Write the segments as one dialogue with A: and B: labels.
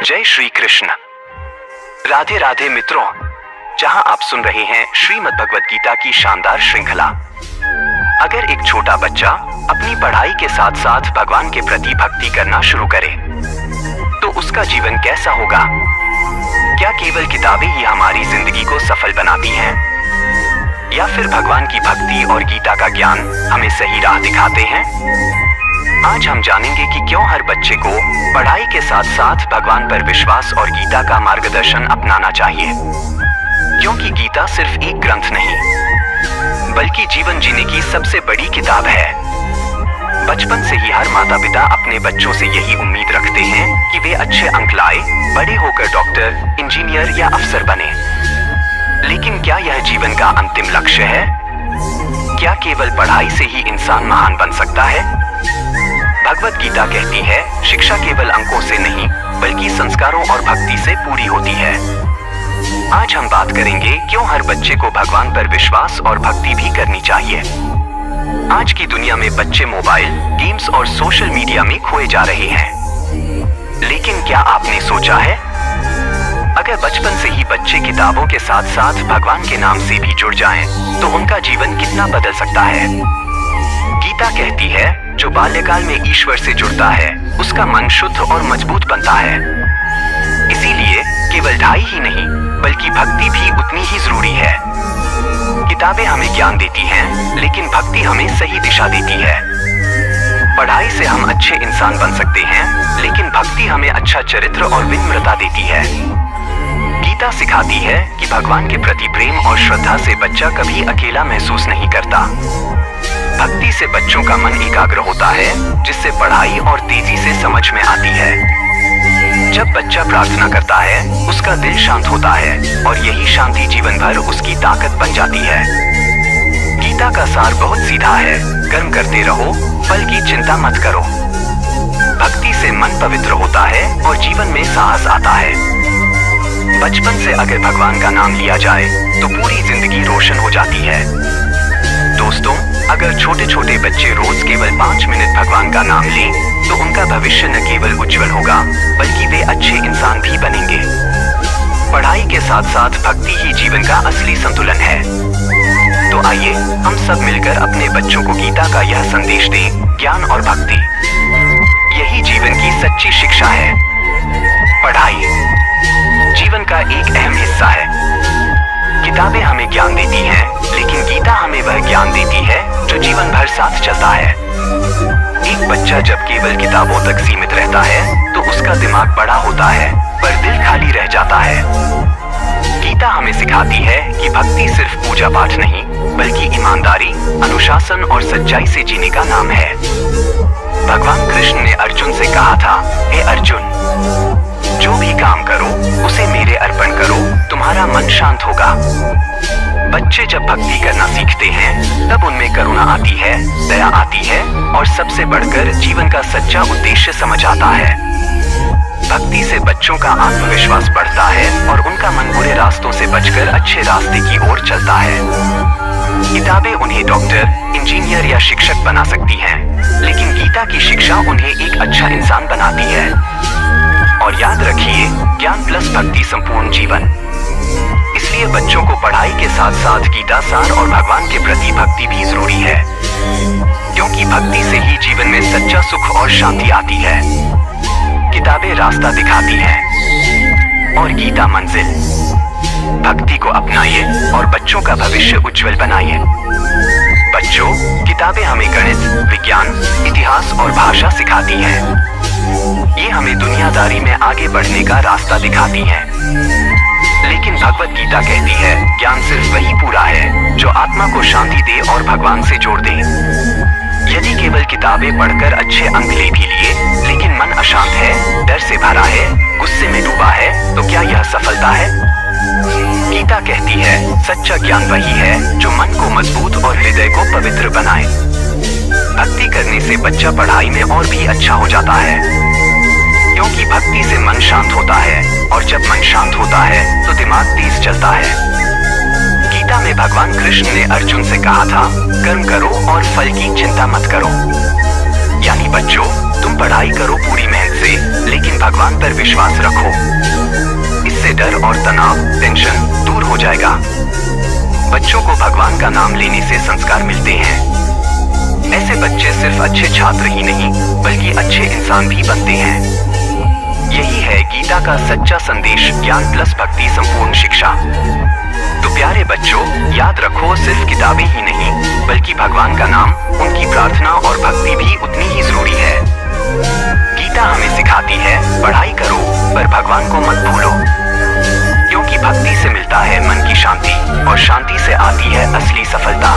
A: जय श्री कृष्ण। राधे राधे मित्रों, जहां आप सुन रहे हैं श्रीमद् भगवत गीता की शानदार श्रृंखला। अगर एक छोटा बच्चा अपनी पढ़ाई के साथ साथ भगवान के प्रति भक्ति करना शुरू करे तो उसका जीवन कैसा होगा? क्या केवल किताबें ही हमारी जिंदगी को सफल बनाती हैं, या फिर भगवान की भक्ति और गीता का ज्ञान हमें सही राह दिखाते हैं? आज हम जानेंगे कि क्यों हर बच्चे को पढ़ाई के साथ साथ भगवान पर विश्वास और गीता का मार्गदर्शन अपनाना चाहिए। क्योंकि गीता सिर्फ एक ग्रंथ नहीं, बल्कि जीवन जीने की सबसे बड़ी किताब है। बचपन से ही हर माता पिता अपने बच्चों से यही उम्मीद रखते हैं कि वे अच्छे अंक लाए, बड़े होकर डॉक्टर, इंजीनियर या अफसर बने। लेकिन क्या यह जीवन का अंतिम लक्ष्य है? क्या केवल पढ़ाई से ही इंसान महान बन सकता है? भगवत गीता कहती है, शिक्षा केवल अंकों से नहीं बल्कि संस्कारों और भक्ति से पूरी होती है। आज हम बात करेंगे क्यों हर बच्चे को भगवान पर विश्वास और भक्ति भी करनी चाहिए। आज की दुनिया में बच्चे मोबाइल, गेम्स और सोशल मीडिया में खोए जा रहे हैं। लेकिन क्या आपने सोचा है, अगर बचपन से ही बच्चे किताबों के साथ साथ भगवान के नाम से भी जुड़ जाएं, तो उनका जीवन कितना बदल सकता है? गीता कहती है, जो बाल्यकाल में ईश्वर से जुड़ता है उसका मन शुद्ध और मजबूत बनता है। इसीलिए केवल ढाई ही नहीं बल्कि भक्ति भी उतनी ही जरूरी है। किताबें हमें ज्ञान देती हैं, लेकिन भक्ति हमें सही दिशा देती है। पढ़ाई से हम अच्छे इंसान बन सकते हैं, लेकिन भक्ति हमें अच्छा चरित्र और विनम्रता देती है। गीता सिखाती है कि भगवान के प्रति प्रेम और श्रद्धा से बच्चा कभी अकेला महसूस नहीं करता। भक्ति से बच्चों का मन एकाग्र होता है, जिससे पढ़ाई और तेजी से समझ में आती है। जब बच्चा प्रार्थना करता है, उसका दिल शांत होता है और यही शांति जीवन भर उसकी ताकत बन जाती है। गीता का सार बहुत सीधा है, कर्म करते रहो, फल की चिंता मत करो। भक्ति से मन पवित्र होता है और जीवन में साहस आता है। बचपन से अगर भगवान का नाम लिया जाए तो पूरी जिंदगी रोशन हो जाती है। दोस्तों, अगर छोटे छोटे बच्चे रोज केवल 5 मिनट भगवान का नाम लें, तो उनका भविष्य न केवल उज्जवल होगा बल्कि वे अच्छे इंसान भी बनेंगे। पढ़ाई के साथ साथ भक्ति ही जीवन का असली संतुलन है। तो आइए हम सब मिलकर अपने बच्चों को गीता का यह संदेश दें, ज्ञान और भक्ति यही जीवन की सच्ची शिक्षा है। पढ़ाई जीवन का एक अहम हिस्सा है। किताबें हमें ज्ञान देती हैं, लेकिन गीता हमें वह ज्ञान देती है जो जीवन भर साथ चलता है। एक बच्चा जब केवल किताबों तक सीमित रहता है तो उसका दिमाग बड़ा होता है पर दिल खाली रह जाता है। गीता हमें सिखाती है कि भक्ति सिर्फ पूजा पाठ नहीं बल्कि ईमानदारी, अनुशासन और सच्चाई से जीने का नाम है। भगवान कृष्ण ने अर्जुन से कहा था, हे अर्जुन, जो भी काम करो उसे मेरे अर्पण करो, तुम्हारा मन शांत होगा। बच्चे जब भक्ति करना सीखते हैं तब उनमें करुणा आती है, दया आती है और सबसे बढ़कर जीवन का सच्चा उद्देश्य समझ आता है। भक्ति से बच्चों का आत्मविश्वास बढ़ता है और उनका मन बुरे रास्तों से बचकर अच्छे रास्ते की ओर चलता है। किताबें उन्हें डॉक्टर, इंजीनियर या शिक्षक बना सकती हैं, लेकिन गीता की शिक्षा उन्हें एक अच्छा इंसान बनाती है। और याद रखिए, ज्ञान प्लस भक्ति संपूर्ण जीवन। इसलिए बच्चों को पढ़ाई के साथ साथ गीता सार और भगवान के प्रति भक्ति भी जरूरी है, क्योंकि भक्ति से ही जीवन में सच्चा सुख और शांति आती है। किताबें रास्ता दिखाती हैं और गीता मंजिल। भक्ति को अपनाइए और बच्चों का भविष्य उज्जवल बनाइए। बच्चों, किताबें हमें गणित, विज्ञान, इतिहास और भाषा सिखाती हैं। ये हमें दुनियादारी में आगे बढ़ने का रास्ता दिखाती हैं। लेकिन भगवत गीता कहती है, ज्ञान सिर्फ वही पूरा है जो आत्मा को शांति दे और भगवान से जोड़ दे। यदि केवल किताबें पढ़कर अच्छे अंक ले भी लिए, लेकिन मन अशांत है, डर से भरा है, गुस्से में डूबा है, तो क्या यह सफलता है? गीता कहती है, सच्चा ज्ञान वही है जो मन को मजबूत और हृदय को पवित्र बनाए। भक्ति करने से बच्चा पढ़ाई में और भी अच्छा हो जाता है, क्योंकि भक्ति से मन शांत होता है और जब मन शांत होता है तो दिमाग तेज चलता है। गीता में भगवान कृष्ण ने अर्जुन से कहा था, कर्म करो और फल की चिंता मत करो। यानी बच्चों, तुम पढ़ाई करो पूरी मेहनत से, लेकिन भगवान पर विश्वास रखो। इससे डर और तनाव, टेंशन दूर हो जाएगा। बच्चों को भगवान का नाम लेने से संस्कार मिलते हैं। ऐसे बच्चे सिर्फ अच्छे छात्र ही नहीं बल्कि अच्छे इंसान भी बनते हैं। यही है गीता का सच्चा संदेश, ज्ञान प्लस भक्ति संपूर्ण शिक्षा। तो प्यारे बच्चों, याद रखो सिर्फ किताबें ही नहीं बल्कि भगवान का नाम, उनकी प्रार्थना और भक्ति भी उतनी ही जरूरी है। गीता हमें सिखाती है पढ़ाई करो पर भगवान को मत भूलो, क्योंकि भक्ति से मिलता है मन की शांति और शांति से आती है असली सफलता।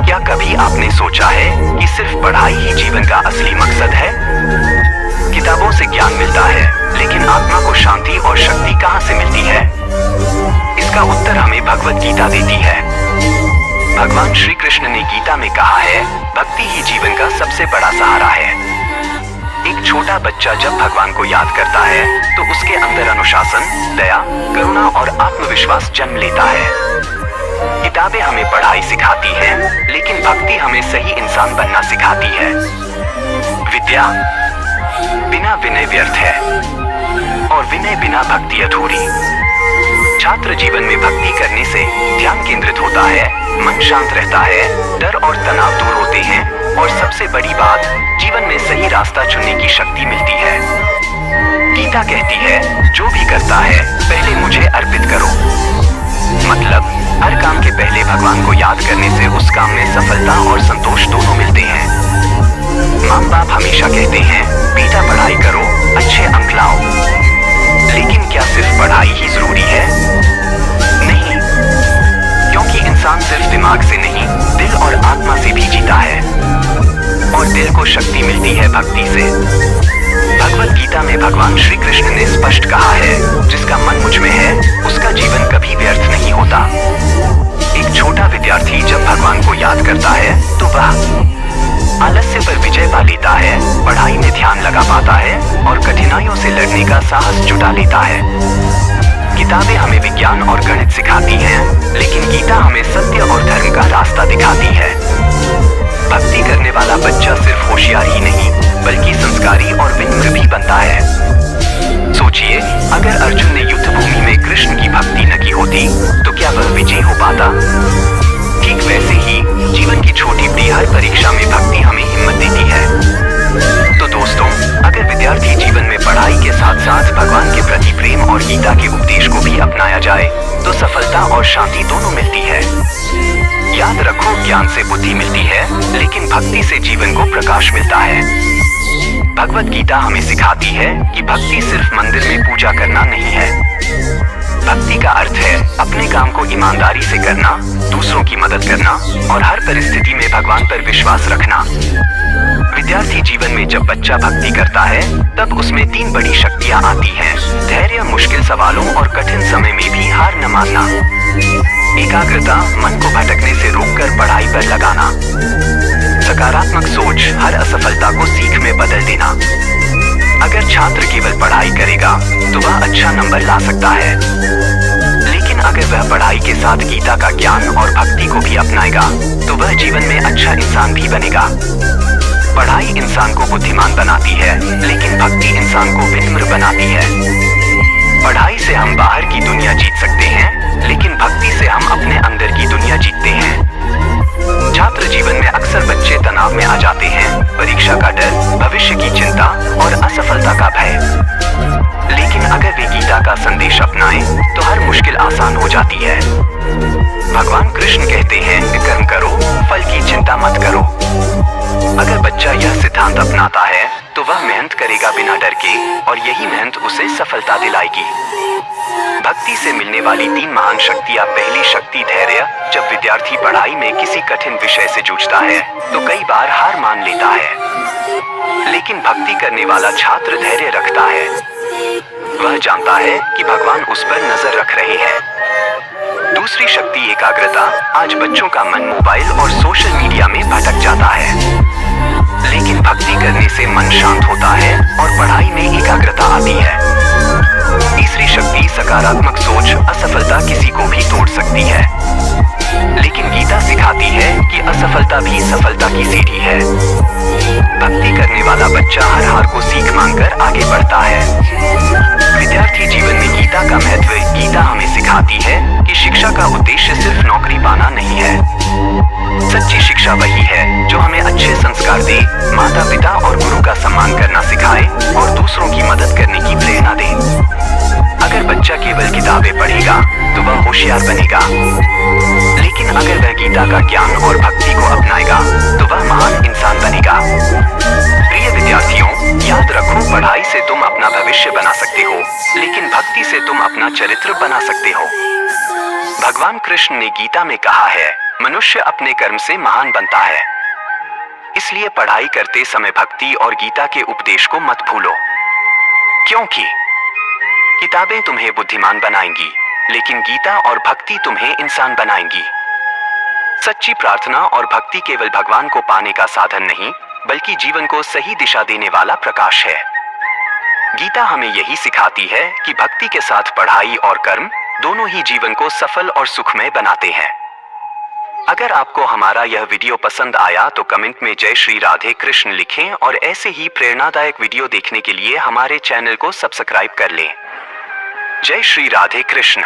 A: क्या कभी आपने सोचा है कि सिर्फ पढ़ाई ही जीवन का असली मकसद है? किताबों से ज्ञान मिलता है, लेकिन आत्मा को शांति और शक्ति कहाँ से मिलती है? इसका उत्तर हमें भगवत गीता देती है। भगवान श्री कृष्ण ने गीता में कहा है, भक्ति ही जीवन का सबसे बड़ा सहारा है। एक छोटा बच्चा जब भगवान को याद करता है तो उसके अंदर अनुशासन, दया, करुणा और आत्मविश्वास जन्म लेता है। किताबें हमें पढ़ाई सिखाती हैं, लेकिन भक्ति हमें सही इंसान बनना सिखाती है। विद्या बिना विनय व्यर्थ है और विनय बिना भक्ति अधूरी। छात्र जीवन में भक्ति करने से ध्यान केंद्रित होता है, मन शांत रहता है, डर और तनाव दूर होते हैं और सबसे बड़ी बात, जीवन में सही रास्ता चुनने की शक्ति मिलती है। गीता कहती है, जो भी करता है पहले मुझे अर्पित करो। मतलब हर काम के पहले भगवान को याद करने से उस काम में सफलता और संतोष दोनों मिलते हैं। माँ बाप हमेशा कहते हैं, बेटा पढ़ाई करो, अच्छे अंक लाओ, लेकिन क्या सिर्फ पढ़ाई ही जरूरी है? नहीं, क्योंकि इंसान सिर्फ दिमाग से नहीं, दिल और आत्मा से भी जीता है और दिल को शक्ति मिलती है भक्ति से। भगवत गीता में भगवान श्री कृष्ण ने स्पष्ट कहा है, जिसका मन मुझ में है उसका जीवन कभी व्यर्थ नहीं होता। एक छोटा विद्यार्थी जब भगवान को याद करता है तो वह आलस्य पर विजय पा लेता है, पढ़ाई में ध्यान लगा पाता है और कठिनाइयों से लड़ने का साहस जुटा लेता है। किताबें हमें विज्ञान और गणित सिखाती हैं, लेकिन गीता हमें सत्य और धर्म का रास्ता दिखाती है। भक्ति करने वाला बच्चा सिर्फ होशियार ही नहीं बल्कि संस्कारी और विनम्र भी बनता है। सोचिए, अगर अर्जुन ने युद्ध भूमि में कृष्ण की भक्ति न की होती तो क्या वह विजयी हो पाता? ठीक वैसे ही जीवन की छोटी बड़ी हर परीक्षा में भक्ति हमें हिम्मत देती है। तो दोस्तों, अगर विद्यार्थी जीवन में पढ़ाई के साथ साथ भगवान के प्रति प्रेम और गीता के उपदेश को भी अपनाया जाए तो सफलता और शांति दोनों मिलती है। याद रखो, ज्ञान से बुद्धि मिलती है, लेकिन भक्ति से जीवन को प्रकाश मिलता है। भगवत गीता हमें सिखाती है कि भक्ति सिर्फ मंदिर में पूजा करना नहीं है। भक्ति का अर्थ है अपने काम को ईमानदारी से करना, दूसरों की मदद करना और हर परिस्थिति में भगवान पर विश्वास रखना। विद्यार्थी जीवन में जब बच्चा भक्ति करता है तब उसमें 3 बड़ी शक्तियाँ आती हैं: धैर्य, मुश्किल सवालों और कठिन समय में भी हार न मानना। एकाग्रता, मन को भटकने से रोककर पढ़ाई पर लगाना। सकारात्मक सोच, हर असफलता को सीख में बदल देना। अगर छात्र केवल पढ़ाई करेगा तो वह अच्छा नंबर ला सकता है, लेकिन अगर वह पढ़ाई के साथ गीता का ज्ञान और भक्ति को भी अपनाएगा तो वह जीवन में अच्छा इंसान भी बनेगा। पढ़ाई इंसान को बुद्धिमान बनाती है, लेकिन भक्ति इंसान को विनम्र बनाती है। पढ़ाई से हम बाहर की दुनिया जीत सकते हैं, लेकिन भक्ति से हम अपने अंदर की दुनिया जीतते हैं। छात्र जीवन में अक्सर बच्चे तनाव में आ जाते हैं, परीक्षा का डर, भविष्य की चिंता और असफलता का भय। लेकिन अगर वे गीता का संदेश अपनाएं तो हर मुश्किल आसान हो जाती है। भगवान कृष्ण कहते हैं, कर्म करो, फल की चिंता मत करो। अगर बच्चा यह सिद्धांत अपनाता है तो वह मेहनत करेगा बिना डर के और यही मेहनत उसे सफलता दिलाएगी। भक्ति से मिलने वाली 3 महान शक्तियाँ। पहली शक्ति धैर्य। जब विद्यार्थी पढ़ाई में किसी कठिन विषय से जूझता है तो कई बार हार मान लेता है, लेकिन भक्ति करने वाला छात्र धैर्य रखता है। वह जानता है कि भगवान उस पर नजर रख रहे हैं। दूसरी शक्ति एकाग्रता। आज बच्चों का मन मोबाइल और सोशल मीडिया में भटक जाता है, लेकिन भक्ति करने से मन शांत होता है और पढ़ाई में एकाग्रता आती है। तीसरी शक्ति सकारात्मक सोच। असफलता किसी को भी तोड़ सकती है, लेकिन गीता सिखाती है कि असफलता भी सफलता की सीढ़ी है। भक्ति करने वाला बच्चा हर हार को सीख मानकर आगे बढ़ता होशियार बनेगा। लेकिन अगर वह गीता का ज्ञान और भक्ति को अपनाएगा तो वह महान इंसान बनेगा। प्रिय विद्यार्थियों, याद रखो, पढ़ाई से तुम अपना भविष्य बना सकते हो, लेकिन भक्ति से तुम अपना चरित्र बना सकते हो। भगवान कृष्ण ने गीता में कहा है, मनुष्य अपने कर्म से महान बनता है। इसलिए पढ़ाई करते समय भक्ति और गीता के उपदेश को मत भूलो, क्योंकि किताबें तुम्हें बुद्धिमान बनाएंगी, लेकिन गीता और भक्ति तुम्हें इंसान बनाएंगी। सच्ची प्रार्थना और भक्ति केवल भगवान को पाने का साधन नहीं, बल्कि जीवन को सही दिशा देने वाला प्रकाश है। गीता हमें यही सिखाती है कि भक्ति के साथ पढ़ाई और कर्म दोनों ही जीवन को सफल और सुखमय बनाते हैं। अगर आपको हमारा यह वीडियो पसंद आया तो कमेंट में जय श्री राधे कृष्ण लिखें और ऐसे ही प्रेरणादायक वीडियो देखने के लिए हमारे चैनल को सब्सक्राइब कर लें। जय श्री राधे कृष्ण।